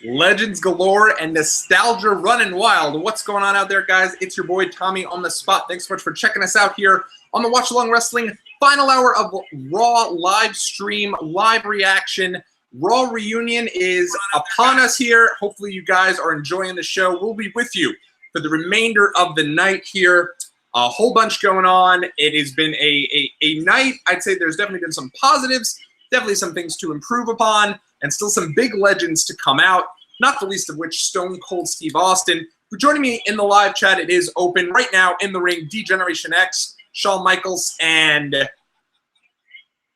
Legends galore and nostalgia running wild. What's going on out there, guys? It's your boy Tommy on the spot. Thanks so much for checking us out here on the Watch Along Wrestling final hour of Raw live stream, live reaction. Raw reunion is upon us here. Hopefully you guys are enjoying the show. We'll be with you for the remainder of the night here. A whole bunch going on. It has been a night. I'd say there's definitely been some positives, definitely some things to improve upon, and still some big legends to come out, not the least of which Stone Cold Steve Austin, who joining me in the live chat. It is open right now in the ring. D-Generation X, Shawn Michaels, and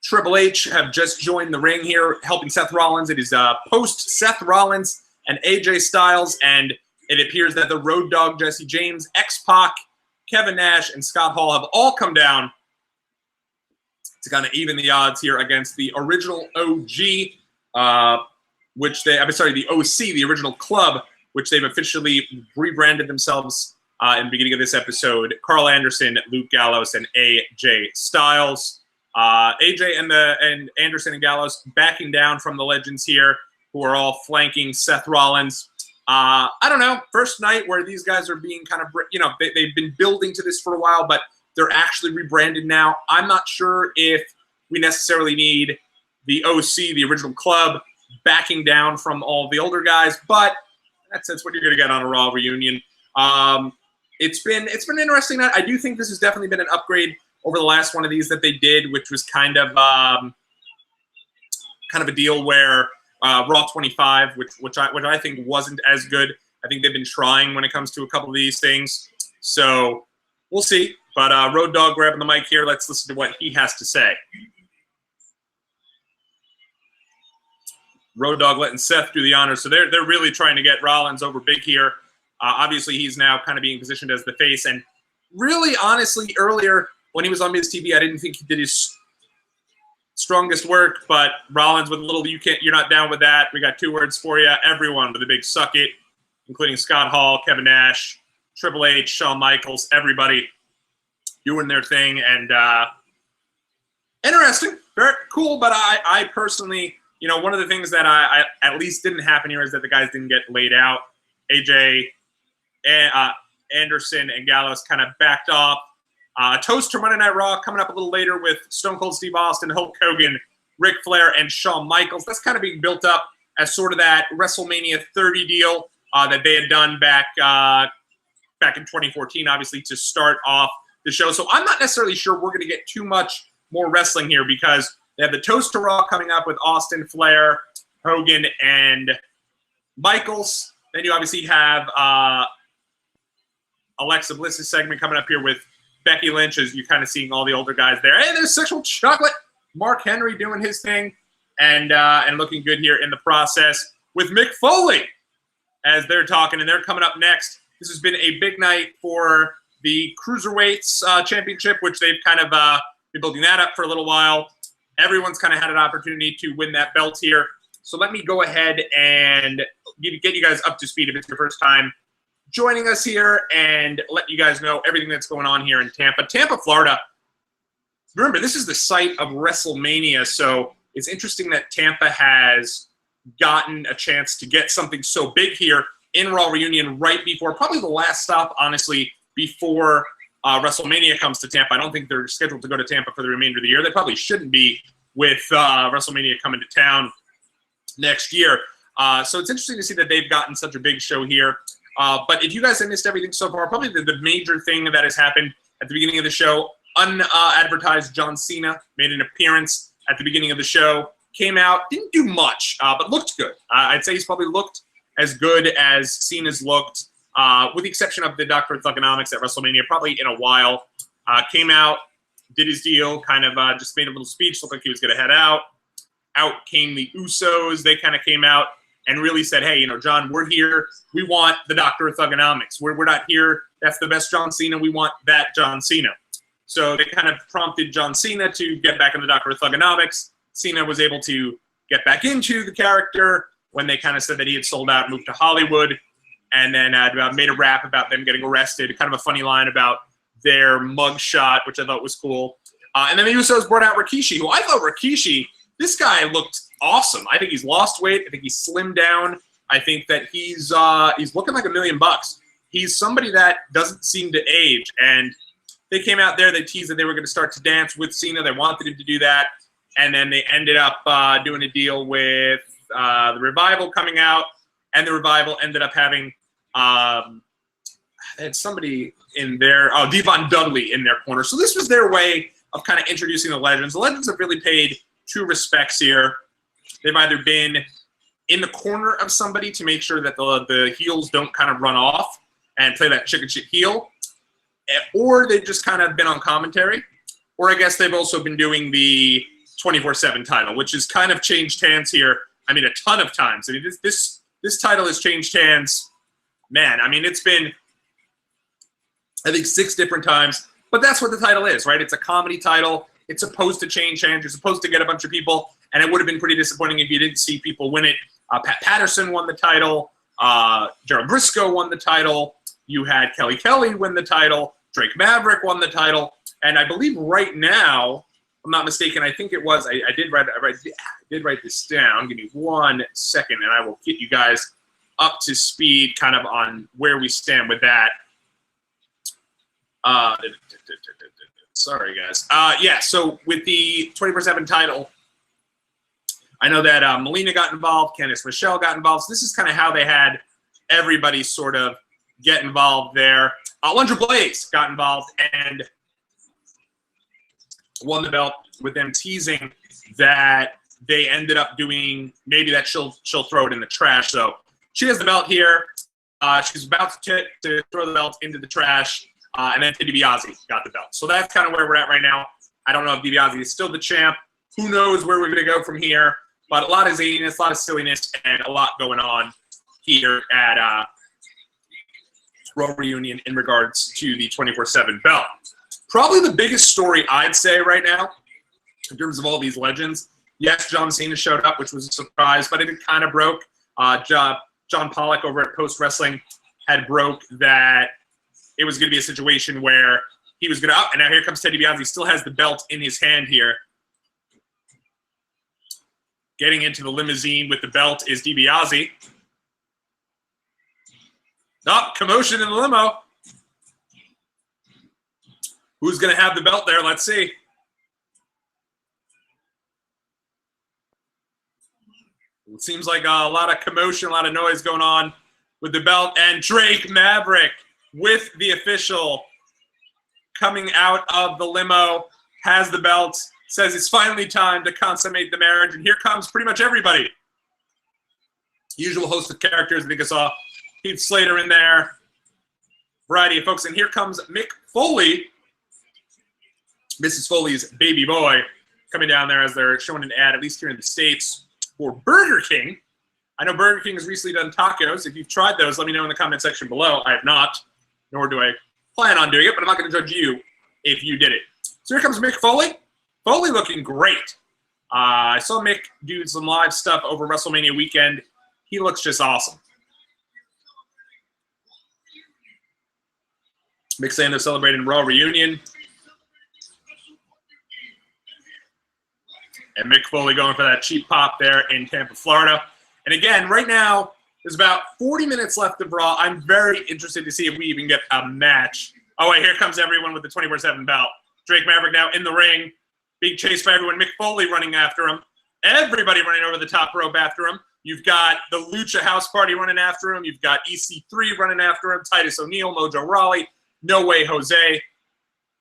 Triple H have just joined the ring here, helping Seth Rollins. It is post Seth Rollins and AJ Styles, and it appears that the Road Dogg, Jesse James, X-Pac, Kevin Nash, and Scott Hall have all come down to kind of even the odds here against the original OG, the OC, the original club, which they've officially rebranded themselves in the beginning of this episode. Carl Anderson, Luke Gallows, and AJ Styles. AJ and Anderson and Gallows backing down from the legends here, who are all flanking Seth Rollins. I don't know, first night where these guys are being kind of, they've been building to this for a while, but they're actually rebranded now. I'm not sure if we necessarily need the OC, the original club, backing down from all the older guys, but that's what you're going to get on a Raw reunion. It's been an interesting night. I do think this has definitely been an upgrade over the last one of these that they did, which was kind of a deal where Raw 25, which I think wasn't as good. I think they've been trying when it comes to a couple of these things, so we'll see. But Road Dogg grabbing the mic here. Let's listen to what he has to say. Road Dogg letting Seth do the honors. So they're really trying to get Rollins over big here. Obviously, he's now kind of being positioned as the face. And really, honestly, earlier when he was on Miz TV, I didn't think he did his strongest work. But Rollins with a little, you're not down with that. We got 2 words for you. Everyone with a big suck it, including Scott Hall, Kevin Nash, Triple H, Shawn Michaels, everybody doing their thing. And interesting, very cool. But I personally, one of the things that I at least didn't happen here is that the guys didn't get laid out. AJ, Anderson, and Gallows kind of backed off. Toast to Monday Night Raw coming up a little later with Stone Cold Steve Austin, Hulk Hogan, Ric Flair, and Shawn Michaels. That's kind of being built up as sort of that WrestleMania 30 deal that they had done back in 2014, obviously, to start off the show. So I'm not necessarily sure we're going to get too much more wrestling here because they have the Toast to Raw coming up with Austin, Flair, Hogan, and Michaels. Then you obviously have Alexa Bliss's segment coming up here with Becky Lynch, as you're kind of seeing all the older guys there. Hey, there's Sexual Chocolate. Mark Henry doing his thing and looking good here in the process with Mick Foley as they're talking, and they're coming up next. This has been a big night for the Cruiserweights Championship, which they've kind of been building that up for a little while. Everyone's kind of had an opportunity to win that belt here. So let me go ahead and get you guys up to speed if it's your first time joining us here and let you guys know everything that's going on here in Tampa. Tampa, Florida. Remember, this is the site of WrestleMania, so it's interesting that Tampa has gotten a chance to get something so big here in Raw Reunion right before, probably the last stop, honestly, before WrestleMania comes to Tampa. I don't think they're scheduled to go to Tampa for the remainder of the year. They probably shouldn't be with WrestleMania coming to town next year. So it's interesting to see that they've gotten such a big show here. But if you guys have missed everything so far, probably the major thing that has happened at the beginning of the show, unadvertised John Cena made an appearance at the beginning of the show, came out, didn't do much, but looked good. I'd say he's probably looked as good as Cena's looked, with the exception of the Dr. Thugonomics at WrestleMania, probably in a while. Came out, did his deal, kind of just made a little speech, looked like he was going to head out. Out came the Usos. They kind of came out and really said, hey, John, we're here. We want the Dr. Thugonomics. We're not here. That's the best John Cena. We want that John Cena. So they kind of prompted John Cena to get back into Dr. Thugonomics. Cena was able to get back into the character when they kind of said that he had sold out and moved to Hollywood, and then made a rap about them getting arrested. Kind of a funny line about their mugshot, which I thought was cool. And then the Usos brought out Rikishi, who I thought Rikishi, this guy looked awesome. I think he's lost weight. I think he's slimmed down. I think that he's looking like $1 million. He's somebody that doesn't seem to age, and they came out there, they teased that they were going to start to dance with Cena. They wanted him to do that, and then they ended up doing a deal with the Revival coming out, and the Revival ended up having they had somebody in there, Devon Dudley in their corner. So this was their way of kind of introducing the Legends. The Legends have really paid two respects here. They've either been in the corner of somebody to make sure that the heels don't kind of run off and play that chicken shit heel, or they've just kind of been on commentary, or I guess they've also been doing the 24/7 title, which has kind of changed hands here. I mean, a ton of times. I mean, this title has changed hands. Man, I mean, it's been, I think, 6 different times. But that's what the title is, right? It's a comedy title. It's supposed to change hands. You're supposed to get a bunch of people, and it would have been pretty disappointing if you didn't see people win it. Pat Patterson won the title. Gerald Briscoe won the title. You had Kelly Kelly win the title. Drake Maverick won the title. And I believe right now, if I'm not mistaken, I think it was, I did write this down. Give me 1 second, and I will get you guys up to speed kind of on where we stand with that. Sorry, guys. Yeah, so with the 24/7 title, I know that Melina got involved, Candice Michelle got involved. So this is kind of how they had everybody sort of get involved there. Alundra Blaze got involved and won the belt with them teasing that they ended up doing maybe that she'll throw it in the trash. So she has the belt here. She's about to throw the belt into the trash. And then DiBiase got the belt. So that's kind of where we're at right now. I don't know if DiBiase is still the champ. Who knows where we're going to go from here. But a lot of zaniness, a lot of silliness, and a lot going on here at Raw Reunion in regards to the 24/7 belt. Probably the biggest story I'd say right now in terms of all these legends. Yes, John Cena showed up, which was a surprise, but it kind of broke. John Pollock over at Post Wrestling had broke that it was going to be a situation where he was going to up, and now here comes Ted DiBiase. He still has the belt in his hand here. Getting into the limousine with the belt is DiBiase. Oh, commotion in the limo. Who's going to have the belt there? Let's see. It seems like a lot of commotion, a lot of noise going on with the belt. And Drake Maverick, with the official coming out of the limo, has the belt, says it's finally time to consummate the marriage, and here comes pretty much everybody. Usual host of characters. I think I saw Heath Slater in there. Variety of folks. And here comes Mick Foley, Mrs. Foley's baby boy, coming down there as they're showing an ad, at least here in the States, for Burger King. I know Burger King has recently done tacos. If you've tried those, let me know in the comment section below. I have not, nor do I plan on doing it, but I'm not going to judge you if you did it. So here comes Mick Foley. Foley looking great. I saw Mick do some live stuff over WrestleMania weekend. He looks just awesome. Mick saying they're celebrating Raw Reunion. And Mick Foley going for that cheap pop there in Tampa, Florida. And again, right now, there's about 40 minutes left of Raw. I'm very interested to see if we even get a match. Oh, wait, here comes everyone with the 24/7 belt. Drake Maverick now in the ring. Big chase by everyone. Mick Foley running after him. Everybody running over the top rope after him. You've got the Lucha House Party running after him. You've got EC3 running after him. Titus O'Neil, Mojo Rawley, No Way Jose.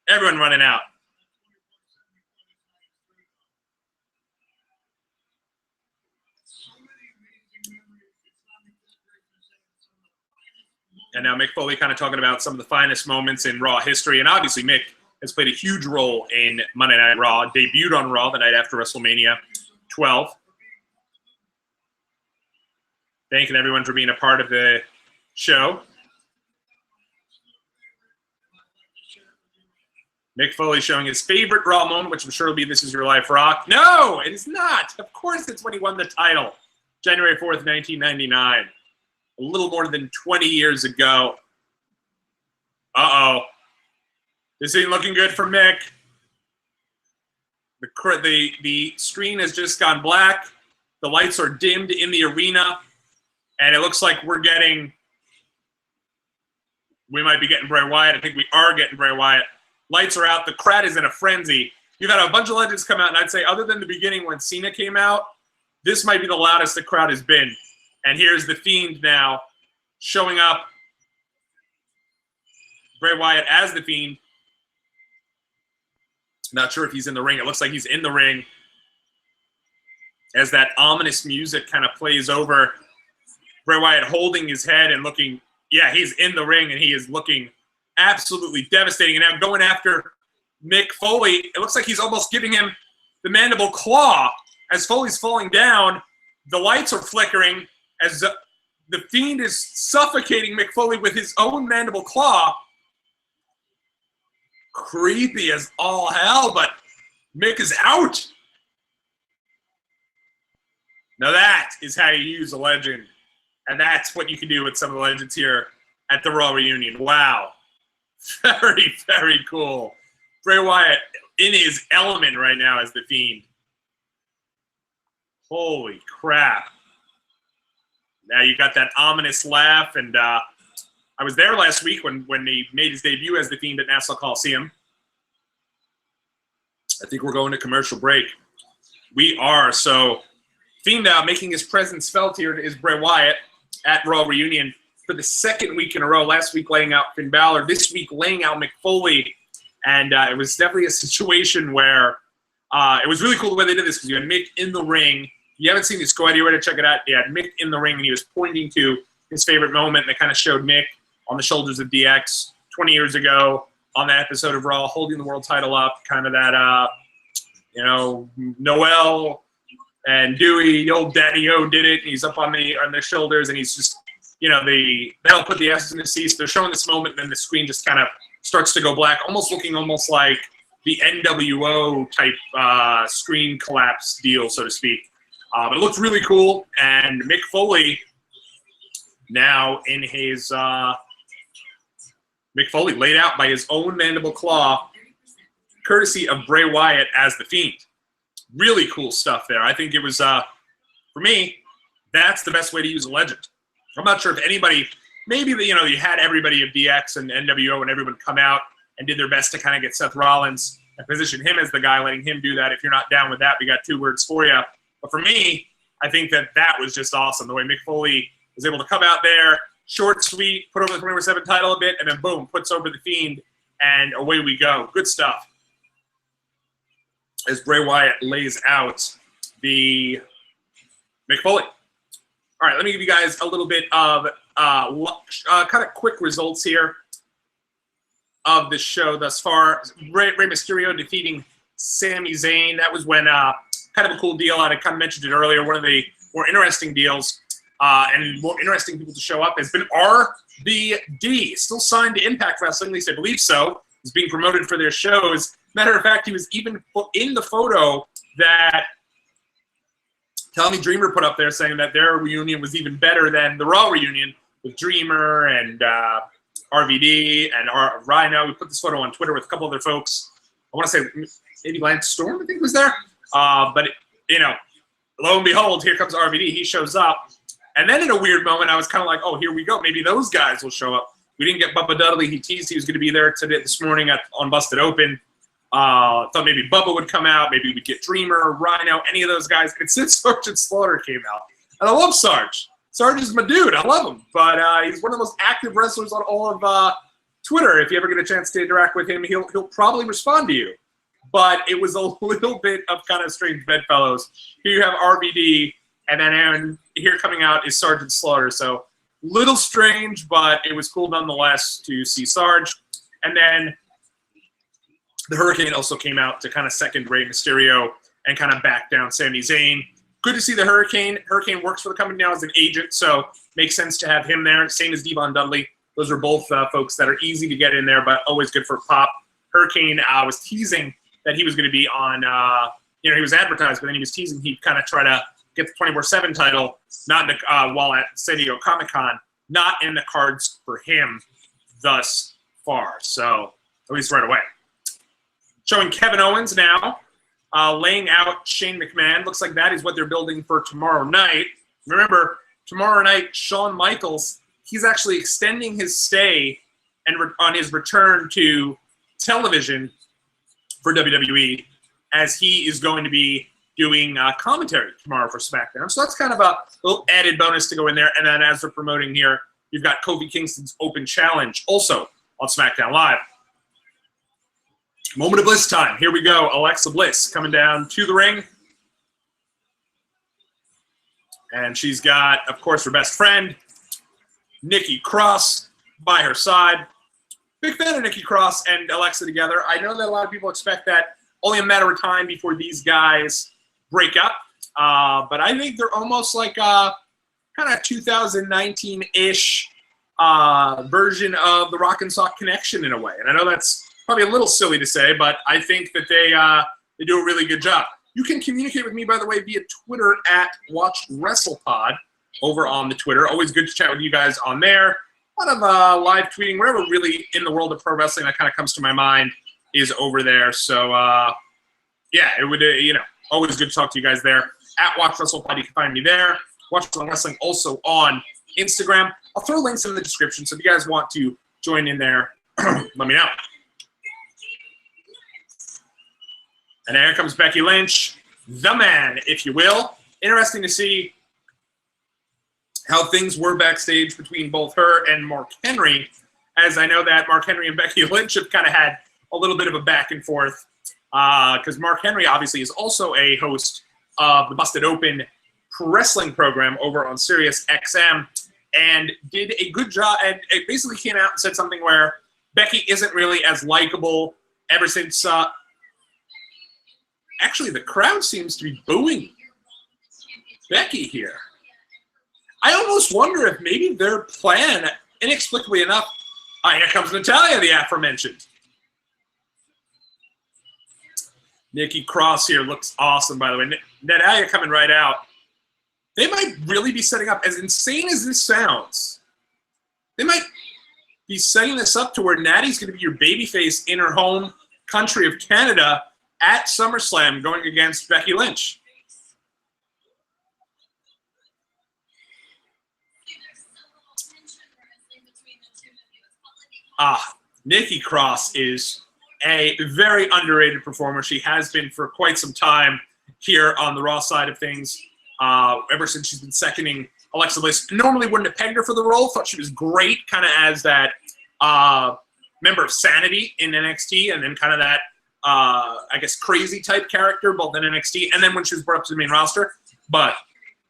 Everyone running out. And now Mick Foley kind of talking about some of the finest moments in Raw history. And obviously Mick has played a huge role in Monday Night Raw. Debuted on Raw the night after WrestleMania 12. Thanking everyone for being a part of the show. Mick Foley showing his favorite Raw moment, which I'm sure will be This Is Your Life Rock. No, it is not. Of course it's when he won the title. January 4th, 1999. A little more than 20 years ago. Uh-oh. This ain't looking good for Mick. The screen has just gone black. The lights are dimmed in the arena. And it looks like we might be getting Bray Wyatt. I think we are getting Bray Wyatt. Lights are out. The crowd is in a frenzy. You've had a bunch of legends come out, and I'd say other than the beginning when Cena came out, this might be the loudest the crowd has been. And here's The Fiend now showing up. Bray Wyatt as The Fiend. Not sure if he's in the ring. It looks like he's in the ring as that ominous music kind of plays over. Bray Wyatt holding his head and looking, yeah, he's in the ring, and he is looking absolutely devastating. And now going after Mick Foley. It looks like he's almost giving him the mandible claw as Foley's falling down. The lights are flickering as the Fiend is suffocating Mick Foley with his own mandible claw. Creepy as all hell, but Mick is out. Now that is how you use a legend. And that's what you can do with some of the legends here at the Raw Reunion. Wow. Very, very cool. Bray Wyatt in his element right now as The Fiend. Holy crap. Now you got that ominous laugh, and I was there last week when he made his debut as The Fiend at Nassau Coliseum. I think we're going to commercial break. We are. So Fiend making his presence felt here is Bray Wyatt at Raw Reunion for the second week in a row. Last week laying out Finn Balor. This week laying out Mick Foley. And it was definitely a situation where it was really cool the way they did this because you had Mick in the ring. You haven't seen this, go anywhere to check it out. You had Mick in the ring, and he was pointing to his favorite moment that kind of showed Mick on the shoulders of DX 20 years ago on that episode of Raw, holding the world title up, kind of that, Noel and Dewey, the old Daddy-O did it, and he's up on their shoulders, and he's just, that'll put the S's in the seats. They're showing this moment, and then the screen just kind of starts to go black, looking like the NWO type screen collapse deal, so to speak. But it looks really cool, and Mick Foley now in his Mick Foley laid out by his own mandible claw, courtesy of Bray Wyatt as The Fiend. Really cool stuff there. I think it was, for me, that's the best way to use a legend. I'm not sure if anybody, maybe, you had everybody of DX and NWO and everyone come out and did their best to kind of get Seth Rollins and position him as the guy, letting him do that. If you're not down with that, we got two words for you. But for me, I think that was just awesome. The way Mick Foley was able to come out there, short, sweet, put over the 24/7 title a bit, and then boom, puts over The Fiend, and away we go. Good stuff. As Bray Wyatt lays out the Mick Foley. All right, let me give you guys a little bit of kind of quick results here of the show thus far. Rey Mysterio defeating Sami Zayn. That was when kind of a cool deal. I kind of mentioned it earlier. One of the more interesting deals and more interesting people to show up has been RVD. Still signed to Impact Wrestling, at least I believe so. He's being promoted for their shows. Matter of fact, he was even in the photo that Tommy Dreamer put up there saying that their reunion was even better than the Raw reunion with Dreamer and RVD and Rhino. We put this photo on Twitter with a couple other folks. I want to say maybe Lance Storm, I think, was there. But, lo and behold, here comes RVD. He shows up. And then in a weird moment, I was kind of like, oh, here we go. Maybe those guys will show up. We didn't get Bubba Dudley. He teased he was going to be there this morning on Busted Open. Thought maybe Bubba would come out. Maybe we'd get Dreamer, Rhino, any of those guys. And since Sergeant Slaughter came out, and I love Sarge. Sarge is my dude. I love him. But he's one of the most active wrestlers on all of Twitter. If you ever get a chance to interact with him, he'll probably respond to you. But it was a little bit of kind of strange bedfellows. Here you have RVD, and then here coming out is Sergeant Slaughter. So little strange, but it was cool nonetheless to see Sarge. And then the Hurricane also came out to kind of second Rey Mysterio and kind of back down Sami Zayn. Good to see the Hurricane. Hurricane works for the company now as an agent, so makes sense to have him there. Same as Devon Dudley. Those are both folks that are easy to get in there, but always good for pop. Hurricane was teasing that he was going to be on, he was advertised, but then he was teasing he'd kind of try to get the 24/7 title, not while at San Diego Comic-Con, not in the cards for him thus far. So at least right away. Showing Kevin Owens now, laying out Shane McMahon. Looks like that is what they're building for tomorrow night. Remember, tomorrow night, Shawn Michaels, he's actually extending his stay and on his return to television for WWE, as he is going to be doing commentary tomorrow for SmackDown. So that's kind of a little added bonus to go in there. And then as they're promoting here, you've got Kofi Kingston's Open Challenge also on SmackDown Live. Moment of Bliss time. Here we go. Alexa Bliss coming down to the ring. And she's got, of course, her best friend, Nikki Cross, by her side. Big fan of Nikki Cross and Alexa together. I know that a lot of people expect that only a matter of time before these guys break up. But I think they're almost like a kind of 2019-ish version of the Rock and Sock Connection in a way. And I know that's probably a little silly to say, but I think that they do a really good job. You can communicate with me, by the way, via Twitter at WatchWrestlePod over on the Twitter. Always good to chat with you guys on there. A lot of live tweeting, whatever really in the world of pro wrestling that kind of comes to my mind is over there. So, yeah, it would, always good to talk to you guys there. At WatchWrestlePod, you can find me there. Watch Wrestling also on Instagram. I'll throw links in the description, so if you guys want to join in there, let me know. And there comes Becky Lynch, the man, if you will. Interesting to see how things were backstage between both her and Mark Henry, as I know that Mark Henry and Becky Lynch have kind of had a little bit of a back and forth, because Mark Henry obviously is also a host of the Busted Open wrestling program over on Sirius XM, and did a good job, and it basically came out and said something where Becky isn't really as likable ever since actually, the crowd seems to be booing Becky here. I almost wonder if maybe their plan, inexplicably enough, here comes Natalya, the aforementioned. Nikki Cross here looks awesome, by the way. Natalya coming right out. They might really be setting up, as insane as this sounds, they might be setting this up to where Natty's going to be your babyface in her home country of Canada at SummerSlam going against Becky Lynch. Nikki Cross is a very underrated performer. She has been for quite some time here on the Raw side of things, ever since she's been seconding Alexa Bliss. Normally wouldn't have pegged her for the role. Thought she was great kind of as that member of Sanity in NXT, and then kind of that I guess, crazy type character, both in NXT and then when she was brought up to the main roster. But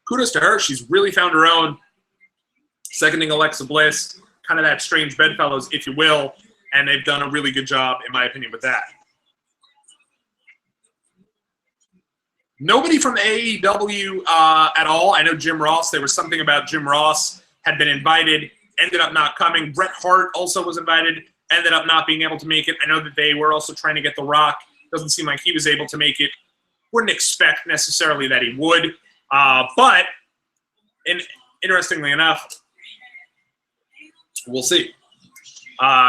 kudos to her. She's really found her own, seconding Alexa Bliss, kind of that strange bedfellows, if you will, and they've done a really good job, in my opinion, with that. Nobody from AEW at all. I know Jim Ross. There was something about Jim Ross had been invited, ended up not coming. Bret Hart also was invited, ended up not being able to make it. I know that they were also trying to get The Rock. Doesn't seem like he was able to make it. Wouldn't expect necessarily that he would. But interestingly enough, we'll see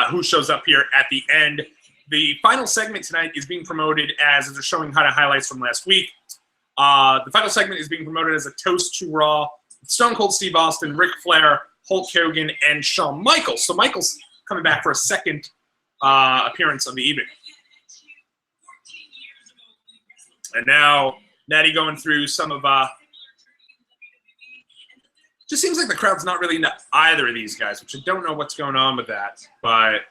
who shows up here at the end. The final segment tonight is being promoted as they're showing kind of highlights from last week. The final segment is being promoted as a toast to Raw. Stone Cold Steve Austin, Ric Flair, Hulk Hogan, and Shawn Michaels. So Michaels coming back for a second appearance of the evening. And now Natty going through some of just seems like the crowd's not really into either of these guys, which I don't know what's going on with that, but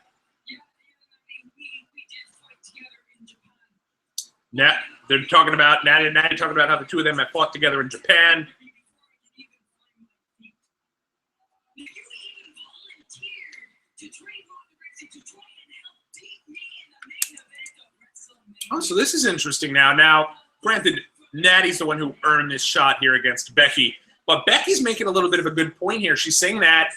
they're talking about Natty talking about how the two of them have fought together in Japan. Oh, so this is interesting now. Now, granted, Natty's the one who earned this shot here against Becky, but Becky's making a little bit of a good point here. She's saying that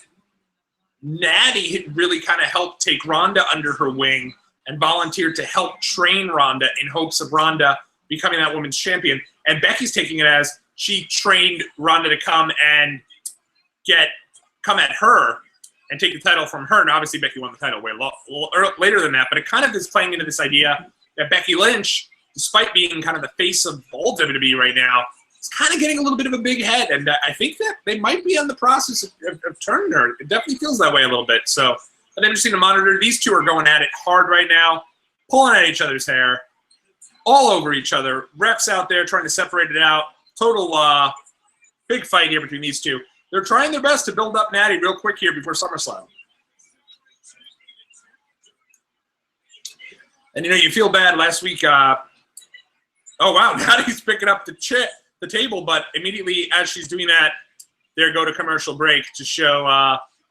Natty really kind of helped take Ronda under her wing and volunteered to help train Ronda in hopes of Ronda becoming that women's champion. And Becky's taking it as she trained Ronda to come and come at her and take the title from her. And obviously Becky won the title way later than that, but it kind of is playing into this idea that Becky Lynch, despite being kind of the face of all WWE right now, is kind of getting a little bit of a big head, and I think that they might be on the process of turning her. It definitely feels that way a little bit. So I'm interesting to monitor. These two are going at it hard right now, pulling at each other's hair, all over each other. Refs out there trying to separate it out. Total big fight here between these two. They're trying their best to build up Natty real quick here before SummerSlam. And, you know, you feel bad last week. Oh, wow, Natty's picking up the table, but immediately as she's doing that, there go to commercial break to show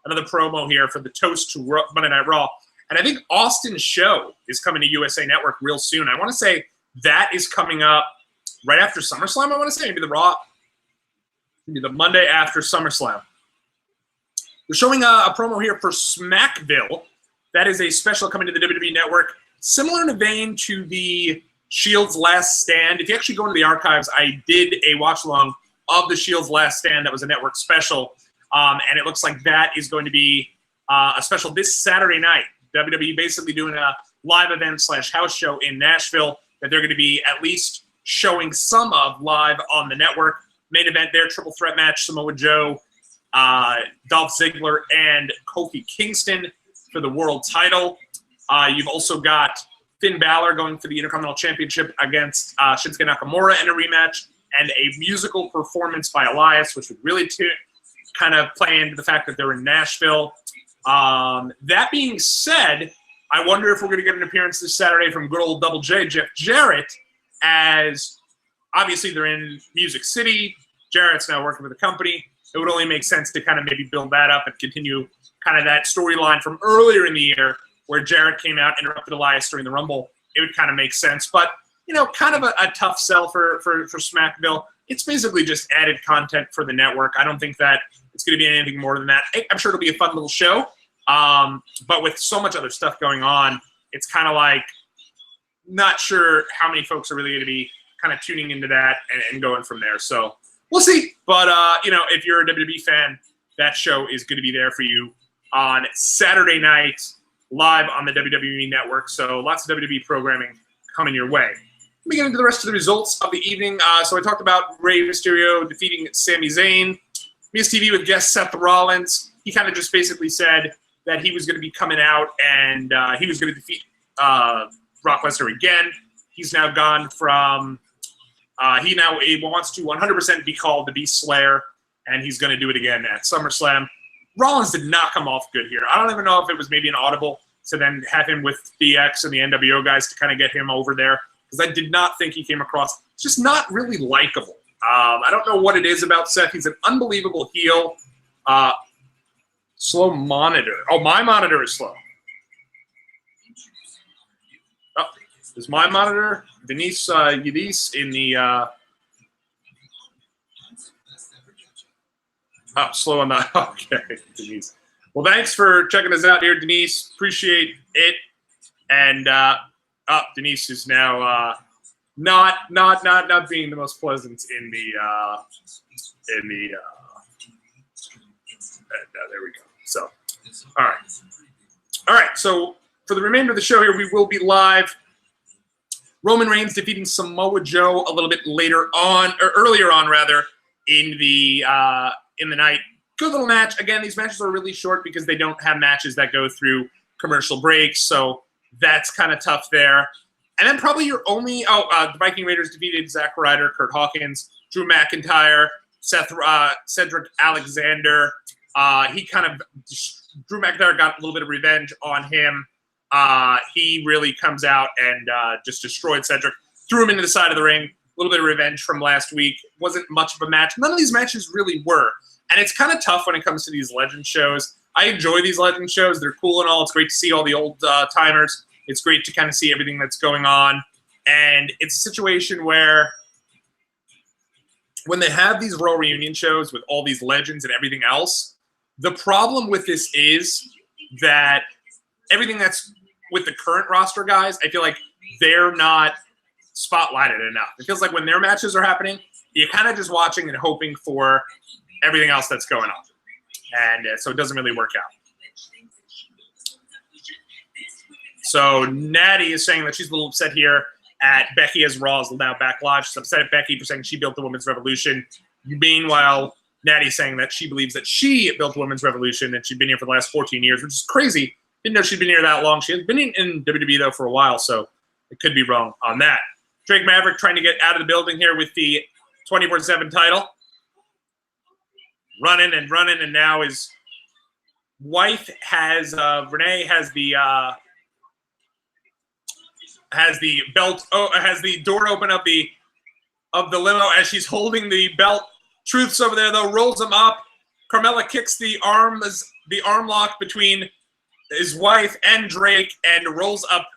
another promo here for the toast to Monday Night Raw. And I think Austin's show is coming to USA Network real soon. I want to say that is coming up right after SummerSlam, I want to say. Maybe the Raw. Maybe the Monday after SummerSlam. They're showing a promo here for Smackville. That is a special coming to the WWE Network. Similar in a vein to the Shield's Last Stand. If you actually go into the archives, I did a watch-along of the Shield's Last Stand. That was a network special. And it looks like that is going to be a special this Saturday night. WWE basically doing a live event / house show in Nashville that they're going to be at least showing some of live on the network. Main event there, triple threat match, Samoa Joe, Dolph Ziggler, and Kofi Kingston for the world title. You've also got Finn Balor going for the Intercontinental Championship against Shinsuke Nakamura in a rematch, and a musical performance by Elias, which would really kind of play into the fact that they're in Nashville. That being said, I wonder if we're going to get an appearance this Saturday from good old Double J, Jeff Jarrett, as obviously they're in Music City. Jarrett's now working with the company. It would only make sense to kind of maybe build that up and continue kind of that storyline from earlier in the year where Jarrett came out, interrupted Elias during the Rumble. It would kind of make sense. But, you know, kind of a tough sell for Smackville. It's basically just added content for the network. I don't think that it's going to be anything more than that. I'm sure it'll be a fun little show. But with so much other stuff going on, it's kind of like not sure how many folks are really going to be kind of tuning into that and going from there. So we'll see. But, you know, if you're a WWE fan, that show is going to be there for you on Saturday night live on the WWE Network. So lots of WWE programming coming your way. Let me get into the rest of the results of the evening. So I talked about Rey Mysterio defeating Sami Zayn. Miz TV with guest Seth Rollins. He kind of just basically said that he was going to be coming out and he was going to defeat Brock Lesnar again. He's now gone from he wants to 100% be called the Beast Slayer, and he's going to do it again at SummerSlam. Rollins did not come off good here. I don't even know if it was maybe an audible to then have him with DX and the NWO guys to kind of get him over there, because I did not think he came across just not really likable. I don't know what it is about Seth. He's an unbelievable heel. Slow monitor. Oh, my monitor is slow. Oh, is my monitor? Denise Yadis in the... Oh, slow on that. Okay, Denise. Well, thanks for checking us out here, Denise. Appreciate it. And Denise is now not being the most pleasant in the there we go. So, all right. So for the remainder of the show here, we will be live. Roman Reigns defeating Samoa Joe a little bit later on, or earlier on rather, in the night. Good little match. Again, these matches are really short because they don't have matches that go through commercial breaks, so that's kind of tough there. And then probably your only the Viking Raiders defeated Zack Ryder, Kurt Hawkins, Drew McIntyre, Cedric Alexander. Drew McIntyre got a little bit of revenge on him. He really comes out and just destroyed Cedric, threw him into the side of the ring. A little bit of revenge from last week. Wasn't much of a match. None of these matches really were. And it's kind of tough when it comes to these legend shows. I enjoy these legend shows. They're cool and all. It's great to see all the old timers. It's great to kind of see everything that's going on. And it's a situation where when they have these Royal Reunion shows with all these legends and everything else, the problem with this is that everything that's with the current roster guys, I feel like they're not spotlighted enough. It feels like when their matches are happening, you're kind of just watching and hoping for everything else that's going on. And so it doesn't really work out. So Natty is saying that she's a little upset here at Becky as Raw is now back live. She's upset at Becky for saying she built the women's revolution. Meanwhile, Natty's saying that she believes that she built the women's revolution and she'd been here for the last 14 years, which is crazy. Didn't know she'd been here that long. She has been in WWE, though, for a while, so it could be wrong on that. Drake Maverick trying to get out of the building here with the 24/7 title. Running, and now his wife has, Renee has the belt, has the door open of the limo as she's holding the belt. Truth's over there, though, rolls him up. Carmella kicks the arm lock between his wife and Drake and rolls up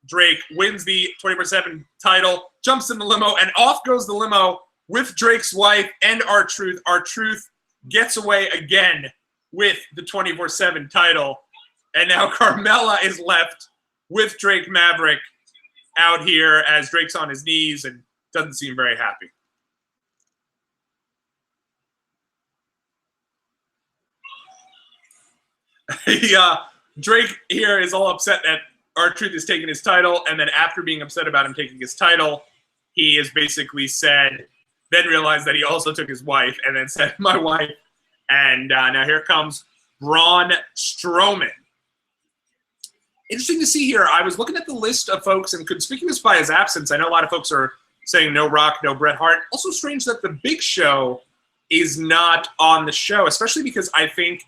Drake, wins the 24/7 title, jumps in the limo, and off goes the limo with Drake's wife and R-Truth. R-Truth gets away again with the 24/7 title. And now Carmella is left with Drake Maverick out here as Drake's on his knees and doesn't seem very happy. Drake here is all upset that R-Truth is taking his title, and then after being upset about him taking his title, he has basically said, then realized that he also took his wife, and then said, my wife. And now here comes Braun Strowman. Interesting to see here. I was looking at the list of folks, and conspicuous by his absence, I know a lot of folks are saying no Rock, no Bret Hart. Also strange that the Big Show is not on the show, especially because I think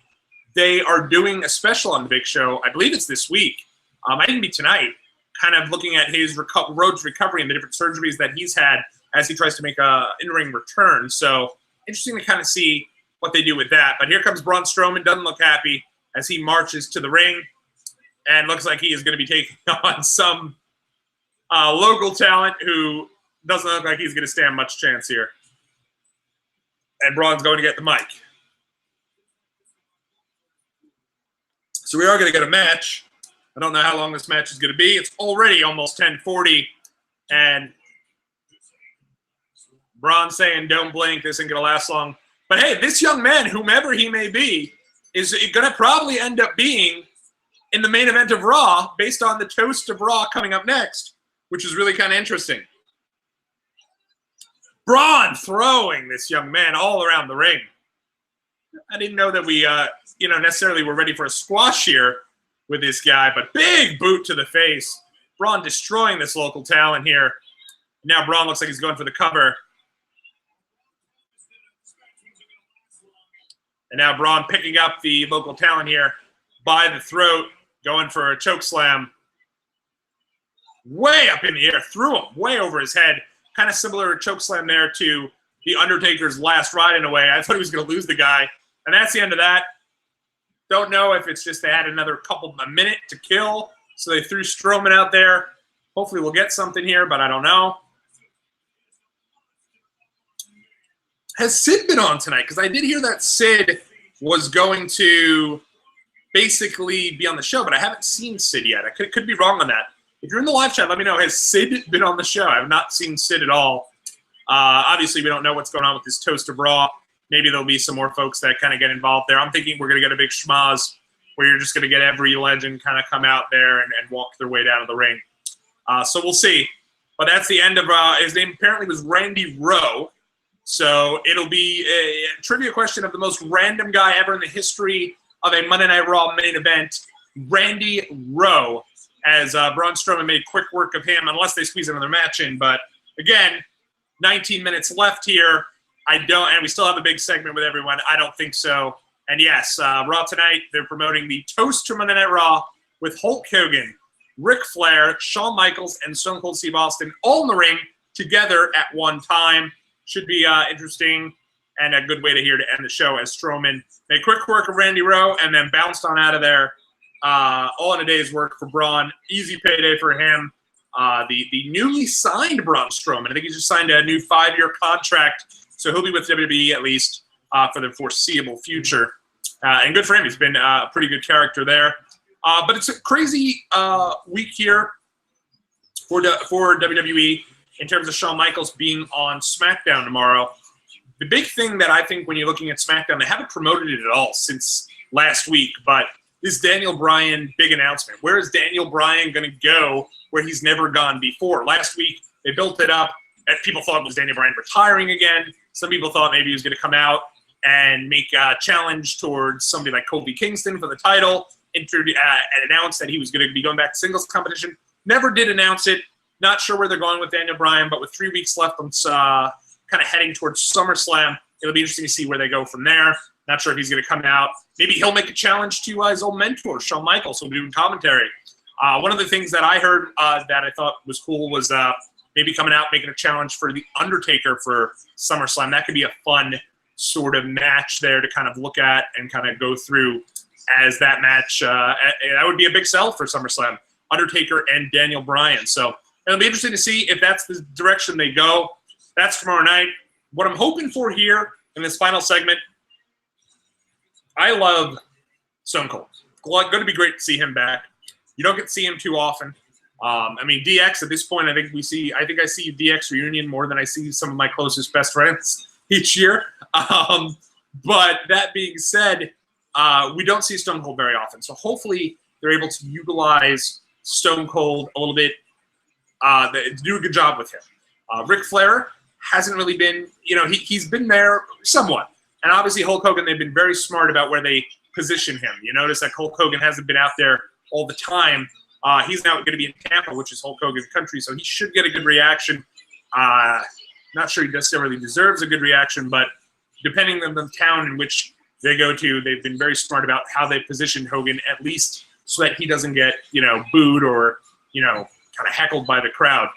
they are doing a special on the Big Show. I believe it's this week. I didn't be tonight, kind of looking at his road to recovery and the different surgeries that he's had as he tries to make a in-ring return. So interesting to kind of see what they do with that. But here comes Braun Strowman, doesn't look happy as he marches to the ring and looks like he is going to be taking on some local talent who doesn't look like he's going to stand much chance here. And Braun's going to get the mic. So we are going to get a match. I don't know how long this match is going to be. It's already almost 10:40, and Braun saying, don't blink, this ain't going to last long. But hey, this young man, whomever he may be, is going to probably end up being in the main event of Raw based on the toast of Raw coming up next, which is really kind of interesting. Braun throwing this young man all around the ring. I didn't know that we necessarily were ready for a squash here with this guy, but big boot to the face. Braun destroying this local talent here. Now Braun looks like he's going for the cover. And now Braun picking up the local talent here by the throat, going for a choke slam. Way up in the air, threw him way over his head. Kind of similar choke slam there to the Undertaker's last ride in a way. I thought he was going to lose the guy. And that's the end of that. Don't know if it's just they had a minute to kill, so they threw Strowman out there. Hopefully we'll get something here, but I don't know. Has Sid been on tonight? Because I did hear that Sid was going to basically be on the show, but I haven't seen Sid yet. I could be wrong on that. If you're in the live chat, let me know. Has Sid been on the show? I have not seen Sid at all. Obviously, we don't know what's going on with this Toast of Raw. Maybe there'll be some more folks that kind of get involved there. I'm thinking we're going to get a big schmaz where you're just going to get every legend kind of come out there and walk their way down to the ring. So we'll see. But that's the end of his name apparently was Randy Rowe. So it'll be a trivia question of the most random guy ever in the history of a Monday Night Raw main event, Randy Rowe, as Braun Strowman made quick work of him, unless they squeeze another match in. But again, 19 minutes left here. And we still have a big segment with everyone. I don't think so. And yes, Raw tonight, they're promoting the Toast to Monday Night Raw with Hulk Hogan, Ric Flair, Shawn Michaels, and Stone Cold Steve Austin all in the ring together at one time. Should be interesting and a good way to end the show as Strowman made quick work of Randy Rowe and then bounced on out of there. All in a day's work for Braun. Easy payday for him. The newly signed Braun Strowman. I think he just signed a new 5-year contract, so he'll be with WWE at least for the foreseeable future. And good for him. He's been a pretty good character there. But it's a crazy week here for WWE in terms of Shawn Michaels being on SmackDown tomorrow. The big thing that I think when you're looking at SmackDown, they haven't promoted it at all since last week, but this Daniel Bryan big announcement. Where is Daniel Bryan going to go where he's never gone before? Last week, They built it up. And people thought it was Daniel Bryan retiring again. Some people thought maybe he was going to come out and make a challenge towards somebody like Kofi Kingston for the title, and announce that he was going to be going back to singles competition. Never did announce it. Not sure where they're going with Daniel Bryan, but with 3 weeks left, on kind of heading towards SummerSlam, it'll be interesting to see where they go from there. Not sure if he's going to come out. Maybe he'll make a challenge to his old mentor, Shawn Michaels, who'll be doing commentary. One of the things that I heard that I thought was cool was maybe coming out, making a challenge for The Undertaker for SummerSlam. That could be a fun sort of match there to kind of look at and kind of go through as that match. That would be a big sell for SummerSlam, Undertaker and Daniel Bryan. So it'll be interesting to see if that's the direction they go. That's tomorrow night. What I'm hoping for here in this final segment, I love Stone Cold. Going to be great to see him back. You don't get to see him too often. I mean, DX at this point, I think I see DX reunion more than I see some of my closest best friends each year. But that being said, we don't see Stone Cold very often. So hopefully they're able to utilize Stone Cold a little bit, to do a good job with him. Ric Flair hasn't really been, he's been there somewhat. And obviously Hulk Hogan, they've been very smart about where they position him. You notice that Hulk Hogan hasn't been out there all the time. He's now going to be in Tampa, which is Hulk Hogan's country, so he should get a good reaction. Not sure he necessarily deserves a good reaction, but depending on the town in which they go to, they've been very smart about how they position Hogan, at least so that he doesn't get, booed or, kind of heckled by the crowd.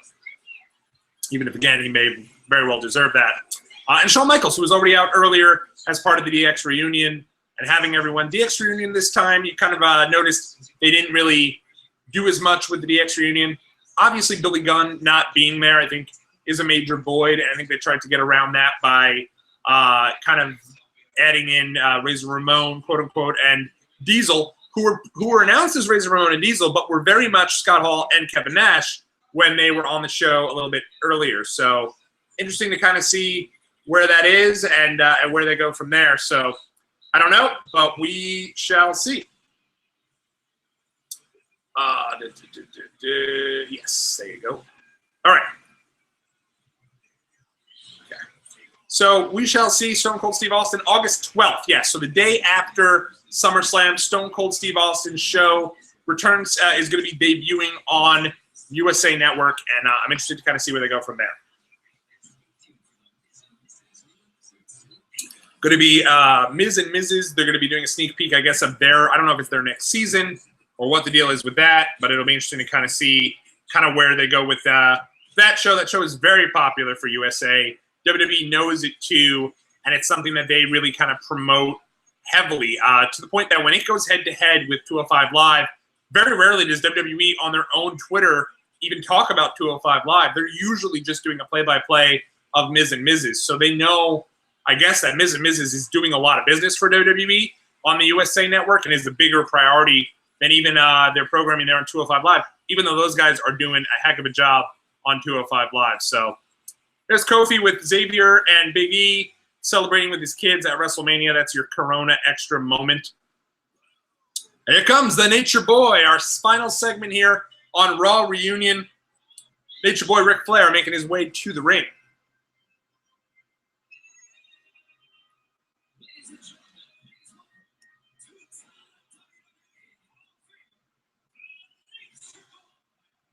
Even if, again, he may very well deserve that. And Shawn Michaels, who was already out earlier as part of the DX reunion, and having everyone. DX reunion this time, you kind of noticed they didn't really do as much with the DX reunion. Obviously, Billy Gunn not being there, I think, is a major void, and I think they tried to get around that by kind of adding in Razor Ramon, quote unquote, and Diesel, who were announced as Razor Ramon and Diesel, but were very much Scott Hall and Kevin Nash when they were on the show a little bit earlier. So interesting to kind of see where that is and where they go from there. So I don't know, but we shall see. Yes, there you go. All right. Okay. So we shall see Stone Cold Steve Austin August 12th. Yes, so the day after SummerSlam, Stone Cold Steve Austin's show returns, is going to be debuting on USA Network, and I'm interested to kind of see where they go from there. Going to be Miz and Mrs. They're going to be doing a sneak peek, I guess, of I don't know if it's their next season or what the deal is with that, but it'll be interesting to kind of see kind of where they go with that show. That show is very popular for USA. WWE knows it too, and it's something that they really kind of promote heavily to the point that when it goes head-to-head with 205 Live, very rarely does WWE on their own Twitter even talk about 205 Live. They're usually just doing a play-by-play of Miz and Mrs. So they know, I guess, that Miz and Mrs. is doing a lot of business for WWE on the USA Network and is a bigger priority than even their programming there on 205 Live, even though those guys are doing a heck of a job on 205 Live. So there's Kofi with Xavier and Big E celebrating with his kids at WrestleMania. That's your Corona extra moment. And here comes the Nature Boy, our final segment here on Raw Reunion. Nature Boy Ric Flair making his way to the ring.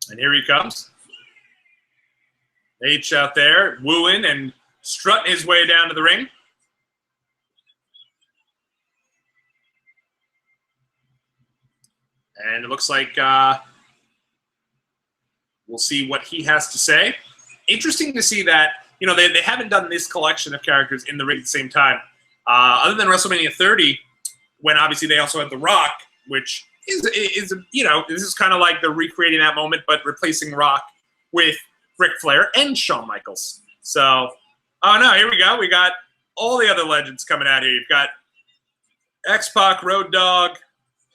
And here he comes. H out there wooing and strutting his way down to the ring. And it looks like we'll see what he has to say. Interesting to see that, they haven't done this collection of characters in the ring at the same time. Other than WrestleMania 30, when obviously they also had The Rock, which is this is kind of like they're recreating that moment, but replacing Rock with Ric Flair and Shawn Michaels. So, oh no, here we go. We got all the other legends coming out here. You've got X-Pac, Road Dogg,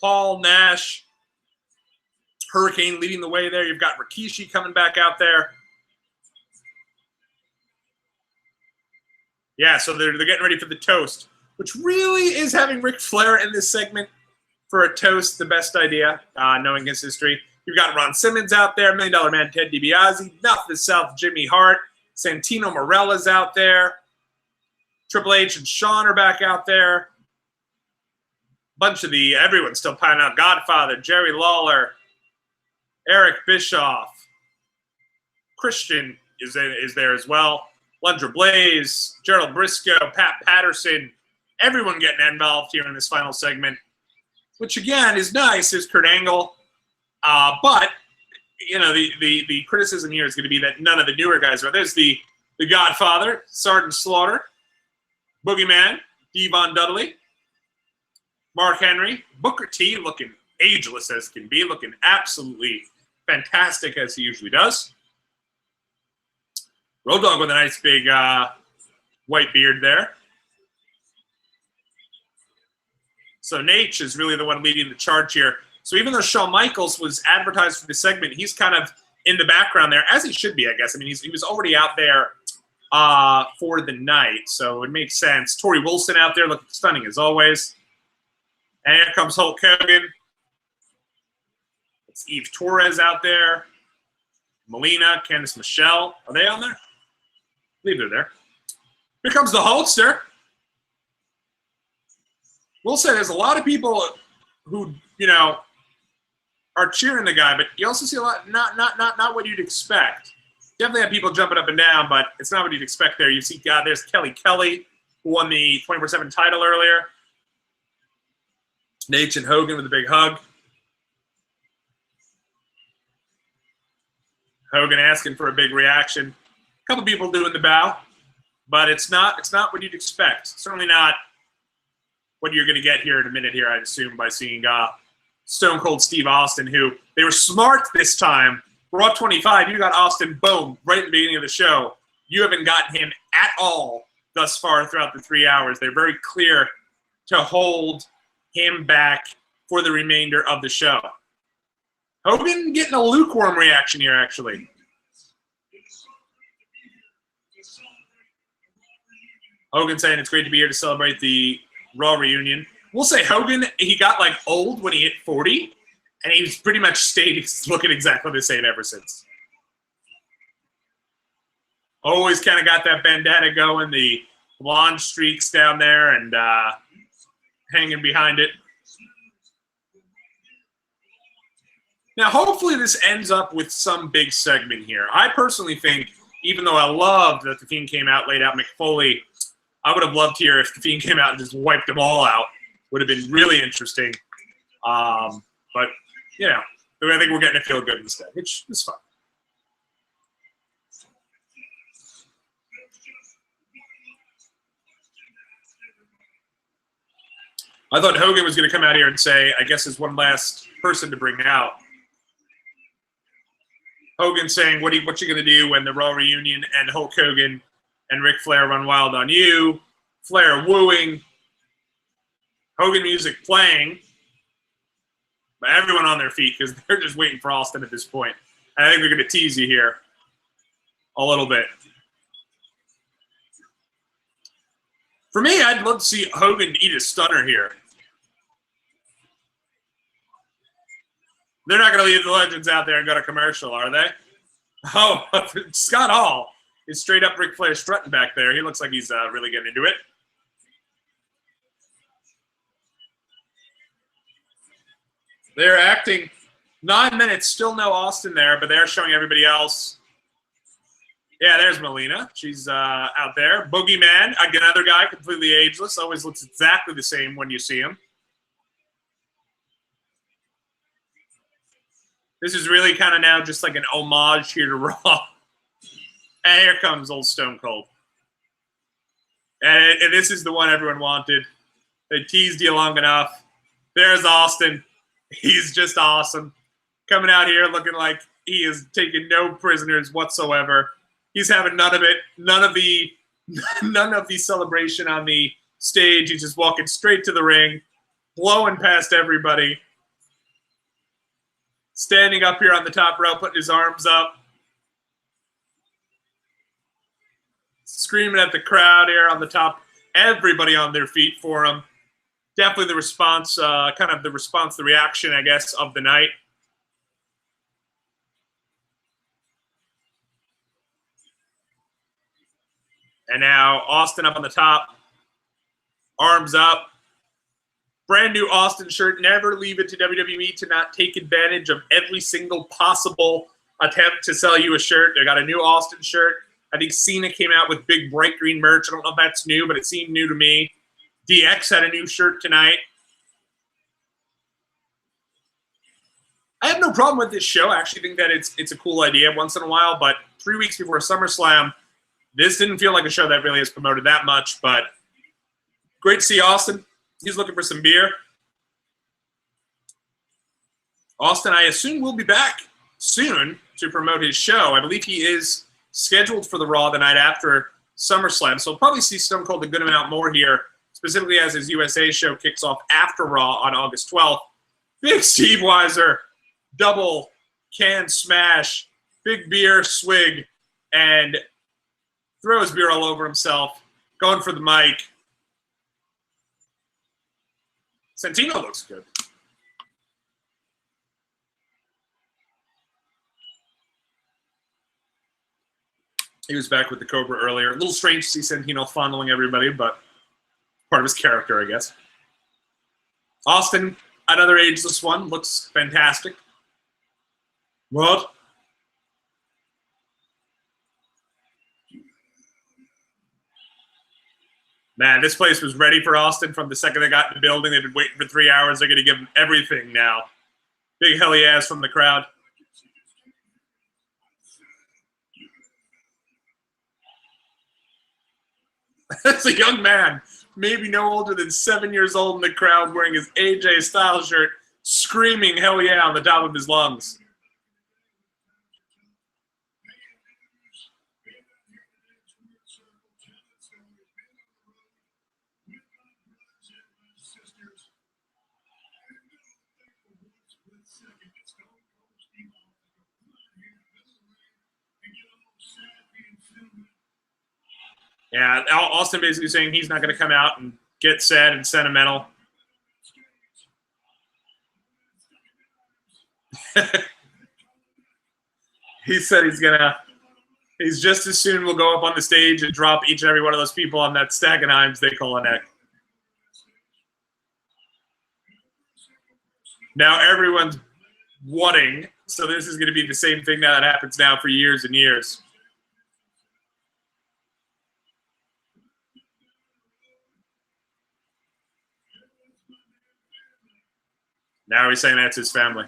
Paul, Nash, Hurricane leading the way there. You've got Rikishi coming back out there. Yeah, so they're getting ready for the toast, which really is having Ric Flair in this segment for a toast the best idea, knowing his history. You've got Ron Simmons out there, $1 Million Man Ted DiBiase, North to South Jimmy Hart, Santino Marella's out there, Triple H and Shawn are back out there. Bunch of everyone's still piling out. Godfather, Jerry Lawler, Eric Bischoff, Christian is there as well. Lundra Blaze, Gerald Briscoe, Pat Patterson, everyone getting involved here in this final segment, which again is nice. Is Kurt Angle, but you know the criticism here is going to be that none of the newer guys are. There's the Godfather, Sergeant Slaughter, Boogeyman, Devon Dudley, Mark Henry, Booker T looking ageless as can be, looking absolutely fantastic as he usually does. Road Dogg with a nice big white beard there. So Nate is really the one leading the charge here. So even though Shawn Michaels was advertised for this segment, he's kind of in the background there, as he should be, I guess. I mean, he was already out there for the night, so it makes sense. Torrie Wilson out there looking stunning as always. And here comes Hulk Hogan. It's Eve Torres out there. Melina, Candice Michelle. Are they on there? I believe they're there. Here comes the Hulkster. We'll say there's a lot of people who, you know, are cheering the guy, but you also see a lot not what you'd expect. Definitely have people jumping up and down, but it's not what you'd expect there. You see, there's Kelly, who won the 24/7 title earlier. Nate and Hogan with a big hug. Hogan asking for a big reaction. A couple people doing the bow, but it's not what you'd expect. Certainly not what you're going to get here in a minute here, I'd assume, by seeing Stone Cold Steve Austin, who they were smart this time. Raw 25, you got Austin, boom, right at the beginning of the show. You haven't gotten him at all thus far throughout the 3 hours. They're very clear to hold him back for the remainder of the show. Hogan getting a lukewarm reaction here, actually. Hogan saying it's great to be here to celebrate the Raw reunion. We'll say Hogan, he got like old when he hit 40, and he's pretty much stayed looking exactly the same ever since. Always kind of got that bandana going, the blonde streaks down there, and hanging behind it. Now, hopefully this ends up with some big segment here. I personally think, even though I love that The Fiend came out, laid out Mick Foley, I would have loved here if The Fiend came out and just wiped them all out. Would have been really interesting. But, you know, I think we're getting to feel good instead, which is fun. I thought Hogan was going to come out here and say, I guess as one last person to bring out. Hogan saying, what you going to do when the Raw reunion and Hulk Hogan and Ric Flair run wild on you? Flair wooing. Hogan music playing. But everyone on their feet because they're just waiting for Austin at this point. I think they're going to tease you here a little bit. For me, I'd love to see Hogan eat a stunner here. They're not going to leave the legends out there and go to commercial, are they? Oh, Scott Hall is straight up Ric Flair strutting back there. He looks like he's really getting into it. They're acting 9 minutes, still no Austin there, but they're showing everybody else. Yeah, there's Melina. She's out there. Boogeyman, another guy, completely ageless. Always looks exactly the same when you see him. This is really kind of now just like an homage here to Raw. And here comes old Stone Cold. And this is the one everyone wanted. They teased you long enough. There's Austin. He's just awesome. Coming out here looking like he is taking no prisoners whatsoever. He's having none of it. None of the celebration on the stage. He's just walking straight to the ring, blowing past everybody. Standing up here on the top row, putting his arms up. Screaming at the crowd here on the top. Everybody on their feet for him. Definitely the response, the reaction, I guess, of the night. And now Austin up on the top, arms up. Brand new Austin shirt. Never leave it to WWE to not take advantage of every single possible attempt to sell you a shirt. They got a new Austin shirt. I think Cena came out with big bright green merch. I don't know if that's new, but it seemed new to me. DX had a new shirt tonight. I have no problem with this show. I actually think that it's a cool idea once in a while, but 3 weeks before SummerSlam, this didn't feel like a show that really has promoted that much, but great to see Austin. He's looking for some beer. Austin, I assume, will be back soon to promote his show. I believe he is scheduled for the Raw the night after SummerSlam, so we'll probably see Stone Cold a good amount more here, specifically as his USA show kicks off after Raw on August 12th. Big Steve Weiser, double can smash, big beer swig, and throws beer all over himself, going for the mic. Santino looks good. He was back with the Cobra earlier. A little strange to see Santino fondling everybody, but part of his character, I guess. Austin, another ageless one, looks fantastic. What? Man, this place was ready for Austin from the second they got in the building. They've been waiting for 3 hours. They're going to give him everything now. Big hell yes from the crowd. That's a young man, maybe no older than 7 years old in the crowd, wearing his AJ Styles shirt, screaming hell yeah on the top of his lungs. Yeah, Austin basically saying he's not going to come out and get sad and sentimental. He said he's just as soon will go up on the stage and drop each and every one of those people on that stack of knives they call a neck. Now everyone's whatting, so this is going to be the same thing that happens now for years and years. Now he's saying that's his family.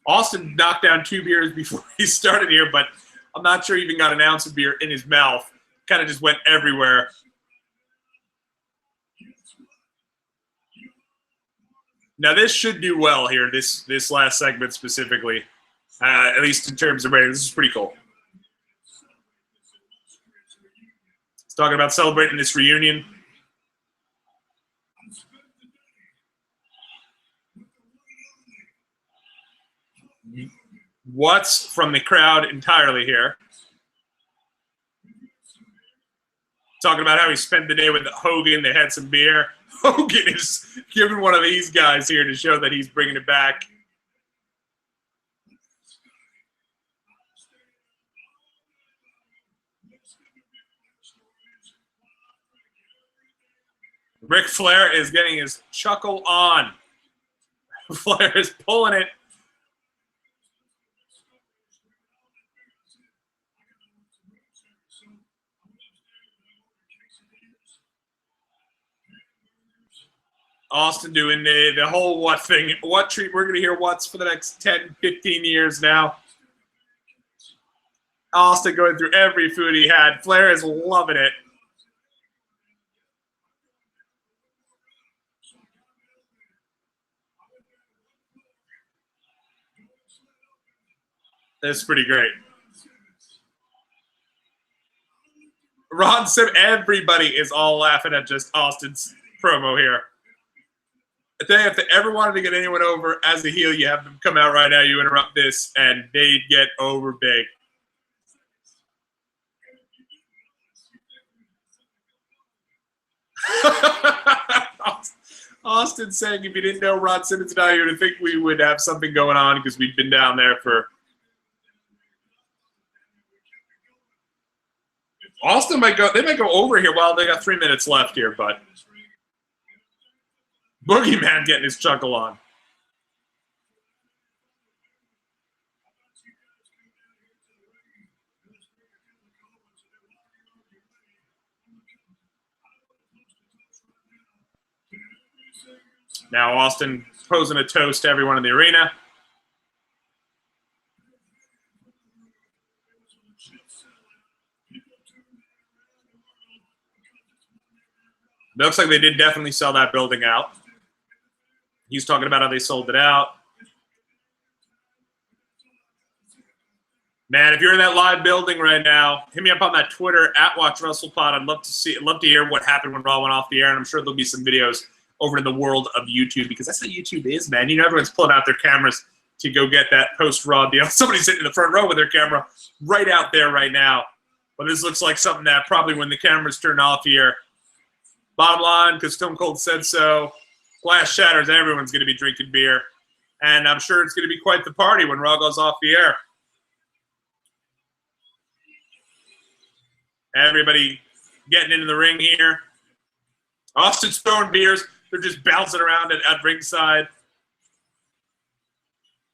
Austin knocked down 2 beers before he started here, but I'm not sure he even got an ounce of beer in his mouth. Kind of just went everywhere. Now this should do well here, this last segment specifically, at least in terms of ratings. This is pretty cool. It's talking about celebrating this reunion. What's from the crowd entirely here. Talking about how he spent the day with Hogan. They had some beer. Hogan is giving one of these guys here to show that he's bringing it back. Ric Flair is getting his chuckle on. Flair is pulling it. Austin doing the whole what thing. What treat? We're going to hear what's for the next 10, 15 years now. Austin going through every food he had. Flair is loving it. That's pretty great. Ron said everybody is all laughing at just Austin's promo here. I tell you, if they ever wanted to get anyone over as a heel, you have them come out right now, you interrupt this, and they'd get over big. Austin saying if you didn't know Ron Simmons and I, you would think we would have something going on because we've been down there for. Austin might go. They might go over here. Well, they got 3 minutes left here, but Boogeyman getting his chuckle on. Now Austin posing a toast to everyone in the arena. Looks like they did definitely sell that building out. He's talking about how they sold it out. Man, if you're in that live building right now, hit me up on that Twitter at WatchWrestlePod. I'd love to hear what happened when Raw went off the air, and I'm sure there'll be some videos over in the world of YouTube because that's how YouTube is, man. You know, everyone's pulling out their cameras to go get that post-Raw deal. Somebody's sitting in the front row with their camera right out there right now. But this looks like something that probably when the cameras turn off here, bottom line, because Stone Cold said so, glass shatters, everyone's going to be drinking beer. And I'm sure it's going to be quite the party when Raw goes off the air. Everybody getting into the ring here. Austin's throwing beers. They're just bouncing around at ringside.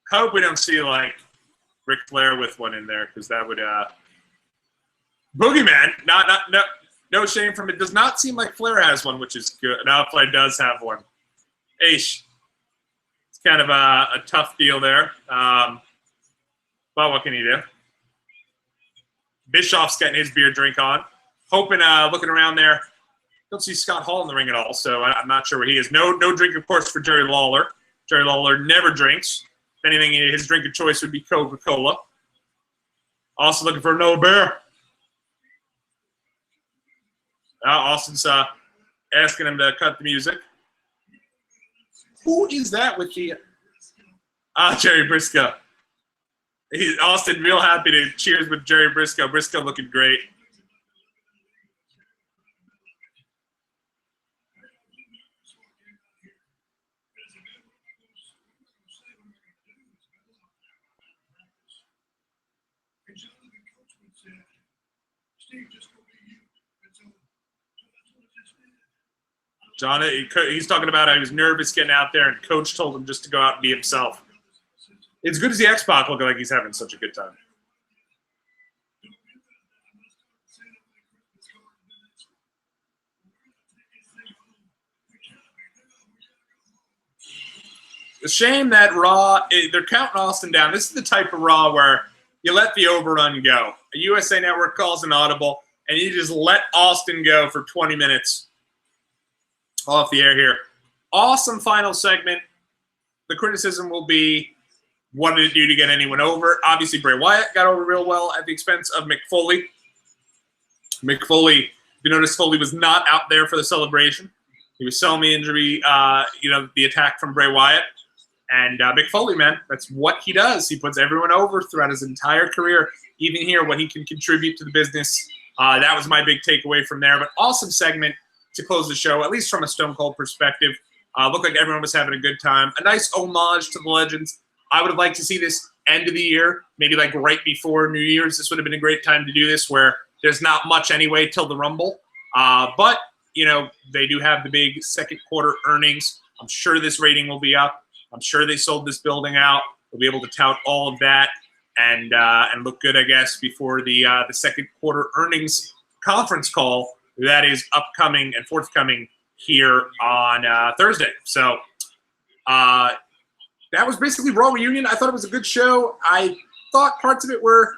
Hope we don't see, like, Ric Flair with one in there because that would Boogeyman, no shame from it. Does not seem like Flair has one, which is good. Now Flair does have one. Aish. It's kind of a tough deal there. But what can you do? Bischoff's getting his beer drink on. Hoping, looking around there. Don't see Scott Hall in the ring at all, so I'm not sure where he is. No drink, of course, for Jerry Lawler. Jerry Lawler never drinks. If anything, his drink of choice would be Coca-Cola. Also looking for another beer. Austin's asking him to cut the music. Who is that with the... Jerry Briscoe. Austin real happy to cheers with Jerry Briscoe. Briscoe looking great. John, he's talking about how he was nervous getting out there, and Coach told him just to go out and be himself. It's good to see X-Pac looking like he's having such a good time. It's a shame that Raw, they're counting Austin down. This is the type of Raw where you let the overrun go. A USA Network calls an audible, and you just let Austin go for 20 minutes. Off the air here. Awesome final segment. The criticism will be, what did it do to get anyone over? Obviously, Bray Wyatt got over real well at the expense of Mick Foley. Mick Foley, if you notice, Foley was not out there for the celebration. He was selling the injury, the attack from Bray Wyatt. And Mick Foley, man, that's what he does. He puts everyone over throughout his entire career. Even here, what he can contribute to the business. That was my big takeaway from there. But awesome segment to close the show, at least from a Stone Cold perspective. Looked like everyone was having a good time. A nice homage to the legends. I would have liked to see this end of the year, maybe like right before New Year's. This would have been a great time to do this where there's not much anyway till the Rumble. But, they do have the big second quarter earnings. I'm sure this rating will be up. I'm sure they sold this building out. We'll be able to tout all of that and look good, I guess, before the second quarter earnings conference call that is upcoming and forthcoming here on Thursday. So that was basically Raw Reunion. I thought it was a good show. I thought parts of it were,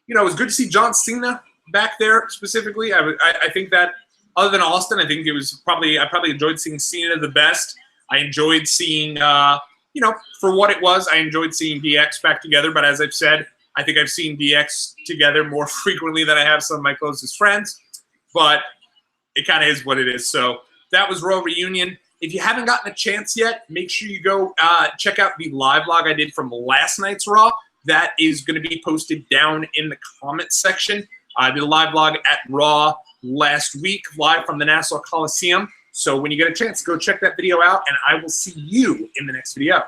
it was good to see John Cena back there specifically. I think that other than Austin, I think it was I probably enjoyed seeing Cena the best. I enjoyed seeing, for what it was, I enjoyed seeing DX back together. But as I've said, I think I've seen DX together more frequently than I have some of my closest friends. But it kind of is what it is. So that was Raw Reunion. If you haven't gotten a chance yet, make sure you go check out the live log I did from last night's Raw. That is going to be posted down in the comments section. I did a live log at Raw last week, live from the Nassau Coliseum. So when you get a chance, go check that video out, and I will see you in the next video.